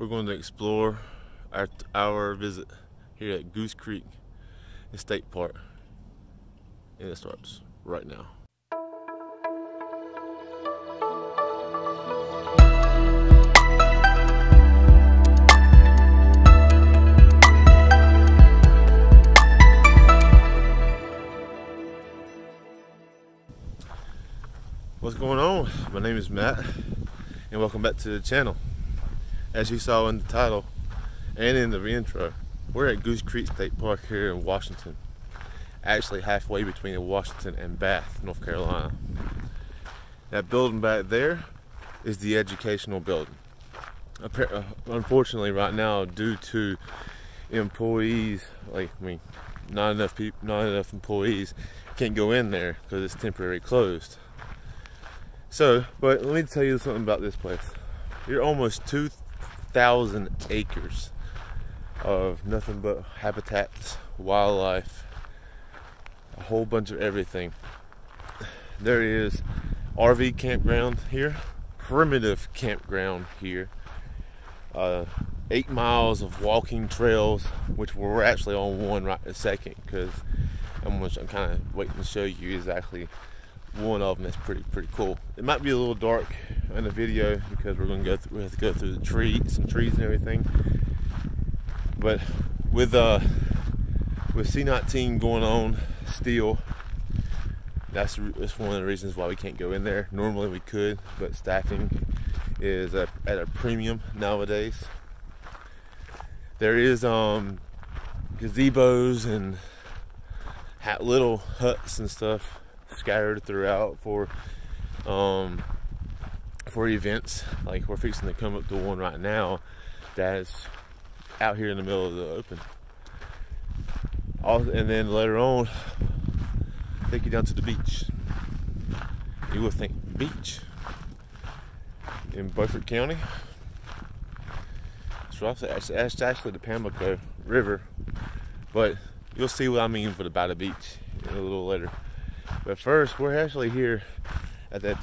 We're going to explore our visit here at Goose Creek State Park, and it starts right now. What's going on? My name is Matt, and welcome back to the channel. As you saw in the title and in the intro, we're at Goose Creek State Park here in Washington, actually halfway between Washington and Bath, North Carolina. That building back there is the educational building. Unfortunately, right now, due to employees, not enough employees can't go in there because it's temporarily closed. So, but let me tell you something about this place. You're almost 2,000 acres of nothing but habitats, wildlife, a whole bunch of everything. There is RV campground here, primitive campground here, 8 miles of walking trails, which we're actually on one right this second, because I'm kind of waiting to show you exactly one of them. That's pretty cool. It might be a little dark in the video because we have to go through the trees and everything. But with C-19 going on still, that's one of the reasons why we can't go in there. Normally we could, but staffing is at a premium nowadays. There is gazebos and little huts and stuff scattered throughout for events. Like we're fixing to come up to one right now that's out here in the middle of the open. And then later on, take you down to the beach. You would think beach in Beaufort County. That's actually the Pamlico River, but you'll see what I mean about a beach a little later. But first, we're actually here at the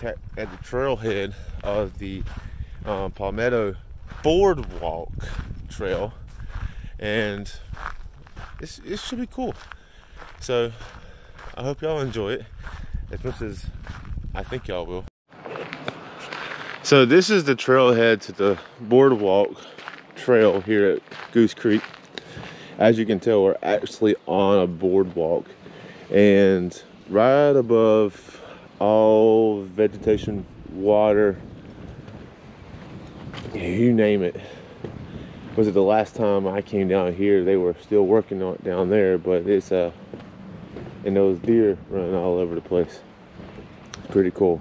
trailhead of the Pamlico Boardwalk Trail, and it should be cool. So I hope y'all enjoy it as much as I think y'all will. So this is the trailhead to the Boardwalk Trail here at Goose Creek. As you can tell, we're actually on a boardwalk, and right above all vegetation, water, you name it. Was it the last time I came down here, they were still working on it down there, but it's and those deer running all over the place. Pretty cool.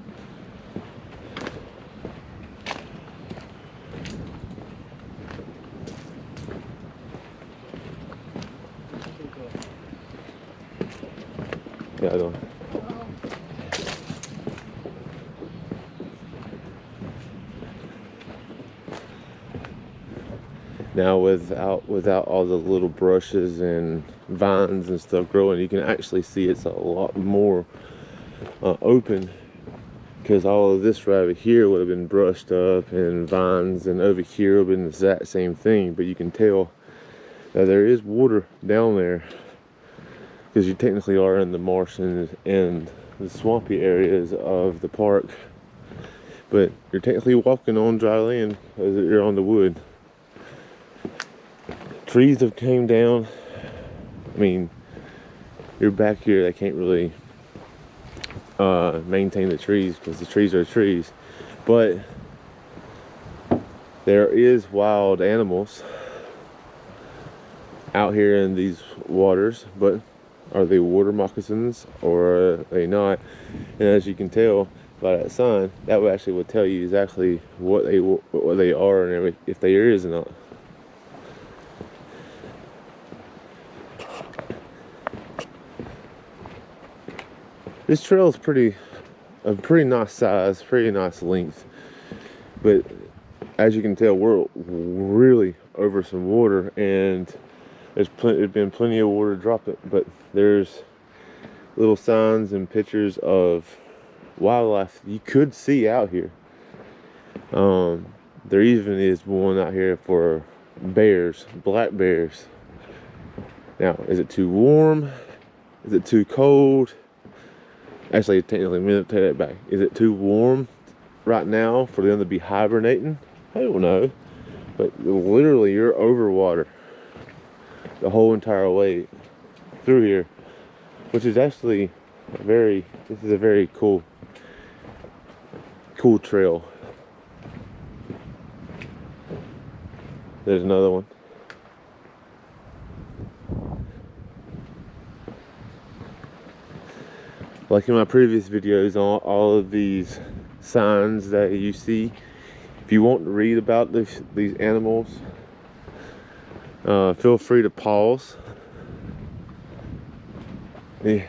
Yeah, I don't. Now without all the little brushes and vines and stuff growing, you can actually see it's a lot more open, because all of this right over here would have been brushed up and vines, and over here would have been the exact same thing. But you can tell that there is water down there, because you technically are in the marsh and the swampy areas of the park, but you're technically walking on dry land because you're on the wood. Trees have came down. I mean, you're back here, they can't really maintain the trees because the trees are trees, but there is wild animals out here in these waters. But are they water moccasins or are they not? And as you can tell by that sign, that would tell you exactly what they are and if there is or not. This trail is a pretty nice size, pretty nice length, but as you can tell, we're really over some water, and there's been plenty of water dropping, but there's little signs and pictures of wildlife you could see out here. There even is one out here for bears, black bears. Now, is it too warm? Is it too cold? Actually, technically, I'm going to take that back. Is it too warm right now for them to be hibernating? I don't know. But literally, you're over water the whole entire way through here, which is actually this is a very cool trail. There's another one. Like in my previous videos, on all of these signs that you see, if you want to read about these animals, feel free to pause. Yeah,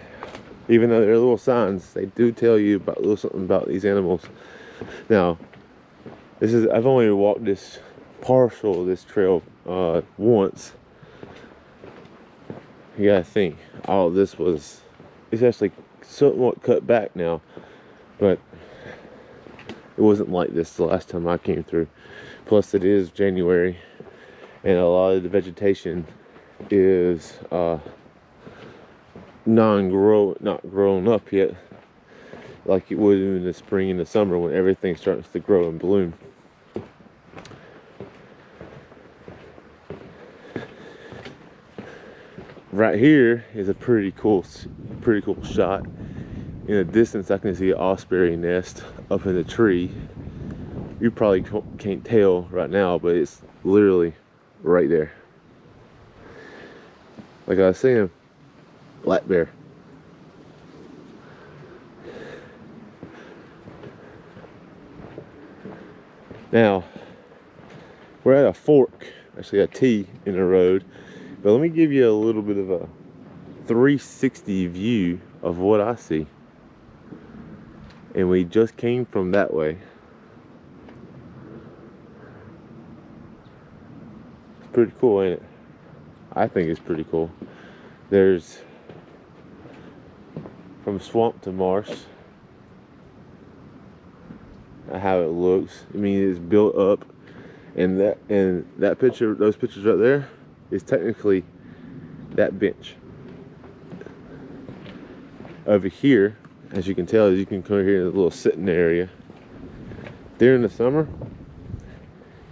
even though they're little signs, they do tell you about something about these animals. Now, I've only walked this partial of this trail once. You gotta think, all this it's actually somewhat cut back now, but it wasn't like this the last time I came through. Plus, it is January, and a lot of the vegetation is not grown up yet, like it would in the spring and the summer when everything starts to grow and bloom. Right here is a pretty cool shot. In the distance, I can see an osprey nest up in the tree. You probably can't tell right now, but it's literally right there. Like I was saying, black bear. Now, we're at a fork, actually a T in the road. But let me give you a little bit of a 360 view of what I see. And we just came from that way. It's pretty cool, ain't it? I think it's pretty cool. There's from swamp to marsh. How it looks. I mean, it's built up, and that picture, those pictures right there, is technically that bench. Over here, as you can tell, you can come here to a little sitting area. During the summer,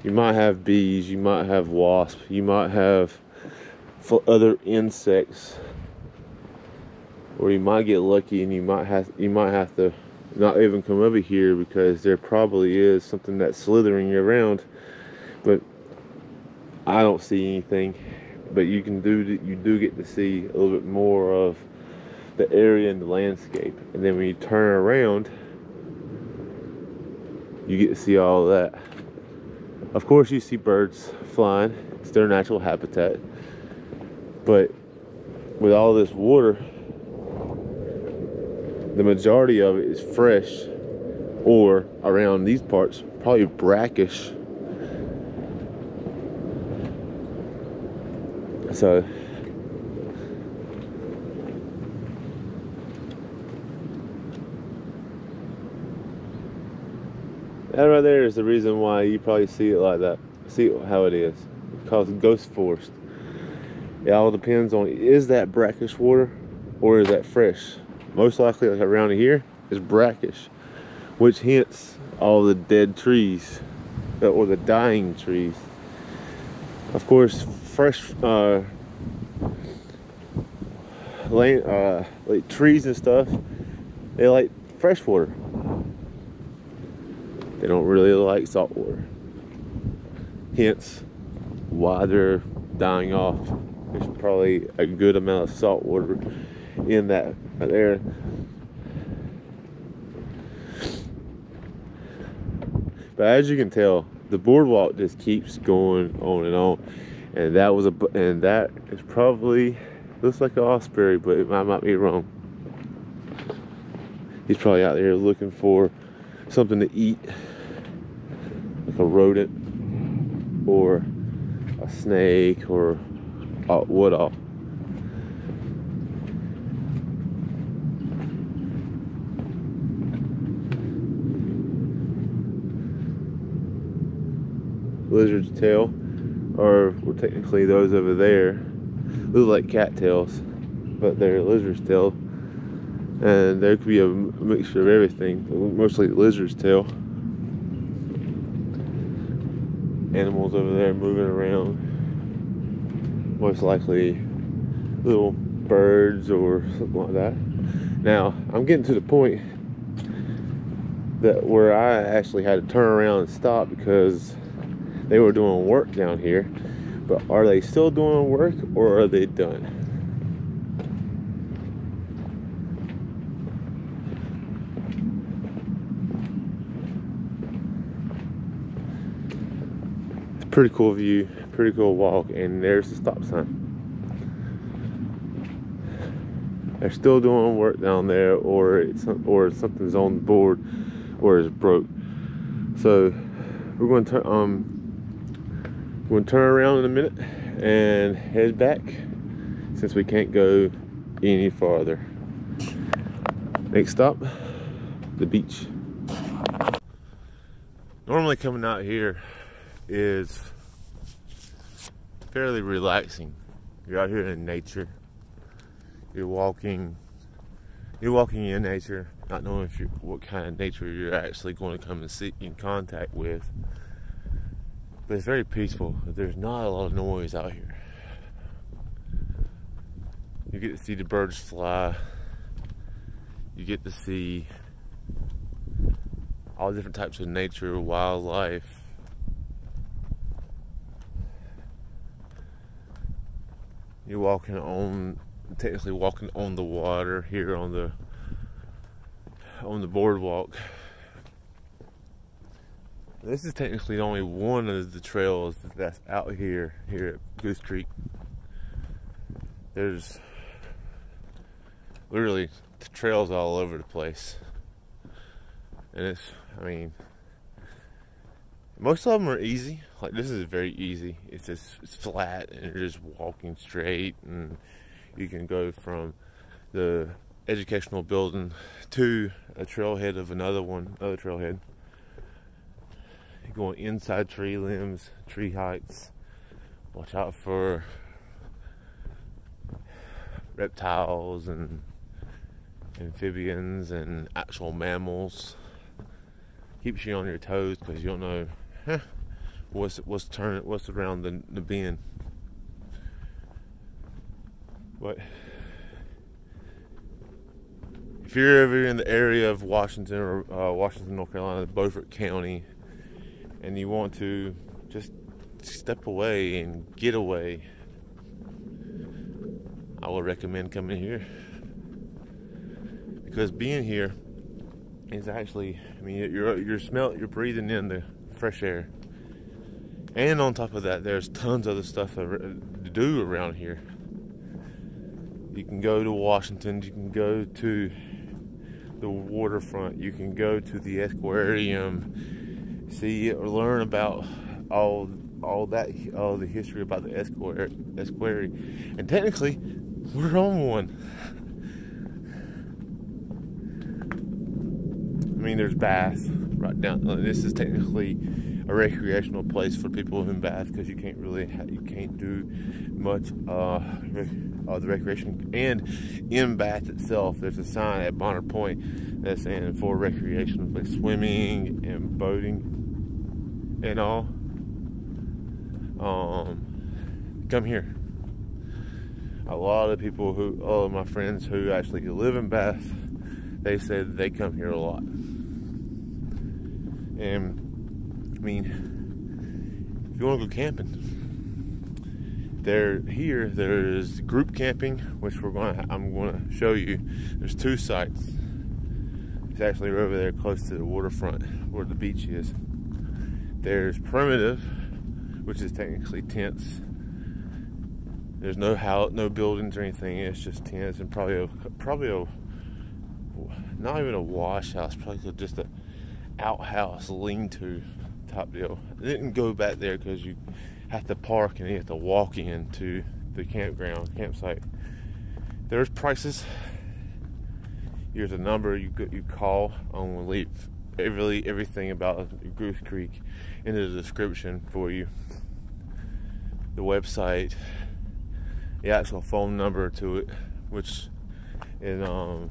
you might have bees, you might have wasps, you might have other insects, or you might get lucky and you might have to not even come over here because there probably is something that's slithering around. But I don't see anything, but you do get to see a little bit more of the area and the landscape. And then when you turn around, you get to see all of that. Of course, you see birds flying. It's their natural habitat. But with all this water, the majority of it is fresh, or around these parts, probably brackish. So that right there is the reason why you probably see it like that. See how it is. It's called ghost forest. It all depends on, is that brackish water or is that fresh? Most likely, like around here, is brackish, which hence all the dead trees or the dying trees. Of course, fresh like trees and stuff, they like fresh water. They don't really like salt water. Hence why they're dying off. There's probably a good amount of salt water in that area. But as you can tell, the boardwalk just keeps going on and on. And that is probably, looks like an osprey, but I might be wrong. He's probably out there looking for something to eat, like a rodent or a snake or what all. lizard's tail, or well, technically those over there look like cattails, but they're lizard's tail. And there could be a mixture of everything, mostly lizard's tail. Animals over there moving around, most likely little birds or something like that. Now, I'm getting to the point that where I actually had to turn around and stop because they were doing work down here. But are they still doing work, or are they done? It's a pretty cool view, pretty cool walk, and there's the stop sign. They're still doing work down there, or something's on the board, or it's broke. So we're going to turn around in a minute and head back, since we can't go any farther. Next stop, the beach. Normally coming out here is fairly relaxing. You're out here in nature. You're walking in nature, not knowing what kind of nature you're actually going to come and sit in contact with. But it's very peaceful. There's not a lot of noise out here. You get to see the birds fly. You get to see all different types of nature, wildlife. You're technically walking on the water here on the boardwalk. This is technically only one of the trails that's out here at Goose Creek. There's literally trails all over the place, and most of them are easy. Like, this is very easy. It's flat, and you're just walking straight, and you can go from the educational building to a trailhead of another trailhead. You're going inside tree limbs, tree heights. Watch out for reptiles and amphibians and actual mammals. Keeps you on your toes because you don't know what's around the bend. But if you're ever in the area of Washington or Washington, North Carolina, Beaufort County, and you want to just step away and get away, I would recommend coming here, because being here is actually, you're breathing in the fresh air, and on top of that, there's tons of other stuff to do around here. You can go to Washington, you can go to the waterfront, you can go to the aquarium, see or learn about all the history about the estuary. And technically, we're on one. There's Bath right down. This is technically a recreational place for people in Bath, because you can't do much of the recreation. And in Bath itself, there's a sign at Bonner Point that's saying for recreation, like swimming and boating and all. Come here. A lot of people all of my friends who actually live in Bath, they said they come here a lot. And if you want to go camping, there's group camping, which I'm gonna show you. There's two sites. It's actually over there close to the waterfront where the beach is. There's primitive, which is technically tents. There's no buildings or anything. It's just tents, and probably not even a wash house, probably just a outhouse, lean-to type deal. I didn't go back there because you have to park and you have to walk into the campsite. There's prices. Here's a number you call on everything about Goose Creek in the description for you. The website, the actual phone number to it, which is so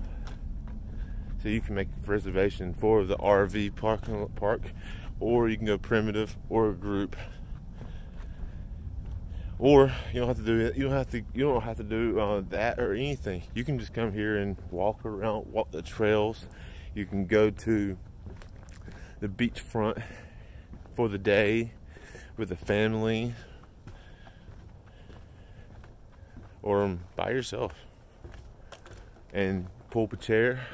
you can make a reservation for the RV park, or you can go primitive or a group, or you don't have to do it. You don't have to do that or anything. You can just come here and walk around, walk the trails. You can go to the beachfront for the day with a family, or by yourself, and pull up a chair,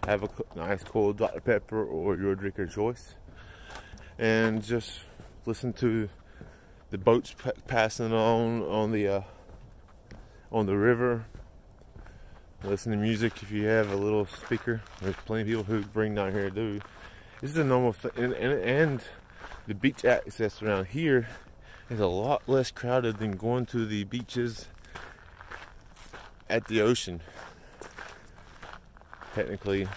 have a nice cold Dr. Pepper or your drink of choice, and just listen to the boats passing on the river. Listen to music if you have a little speaker. There's plenty of people who bring down here to do. This is a normal thing, and the beach access around here is a lot less crowded than going to the beaches at the ocean. Technically,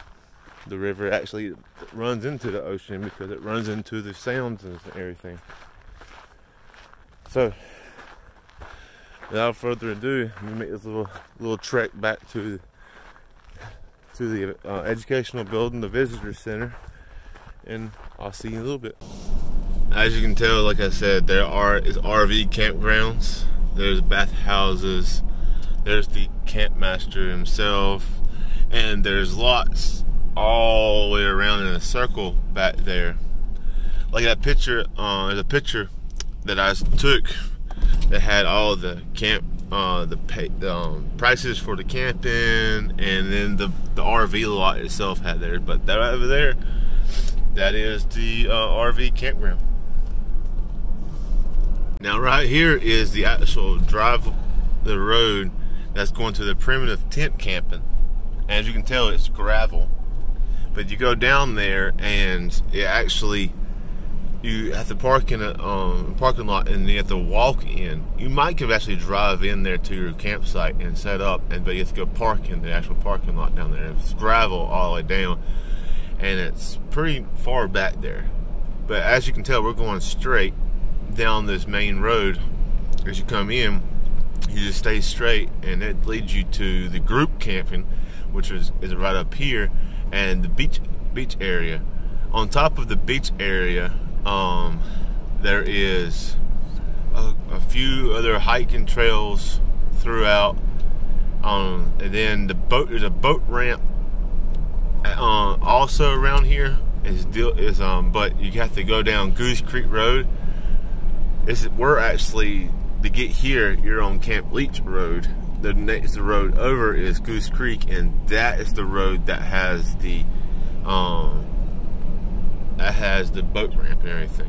the river actually runs into the ocean because it runs into the sounds and everything. So, without further ado, let me make this little trek back to the educational building, the visitor center, and I'll see you in a little bit. As you can tell, like I said, there is RV campgrounds. There's bathhouses. There's the campmaster himself, and there's lots all the way around in a circle back there. Like that picture, there's a picture that I took that had all the prices for the camping, and then the RV lot itself had there. But that over there, that is the RV campground. Now right here is the actual the road that's going to the primitive tent camping. As you can tell, it's gravel, but you go down there and it actually, you have to park in a parking lot, and you have to walk in. You might could actually drive in there to your campsite and set up, but you have to go park in the actual parking lot down there. It's gravel all the way down, and it's pretty far back there. But as you can tell, we're going straight down this main road. As you come in, you just stay straight, and it leads you to the group camping, which is right up here, and the beach area. On top of the beach area, there is a few other hiking trails throughout, and then there's a boat ramp also around here. But you have to go down Goose Creek Road. We're actually, to get here, you're on Camp Leach Road. The next road over is Goose Creek, and that is the road that has the boat ramp and everything.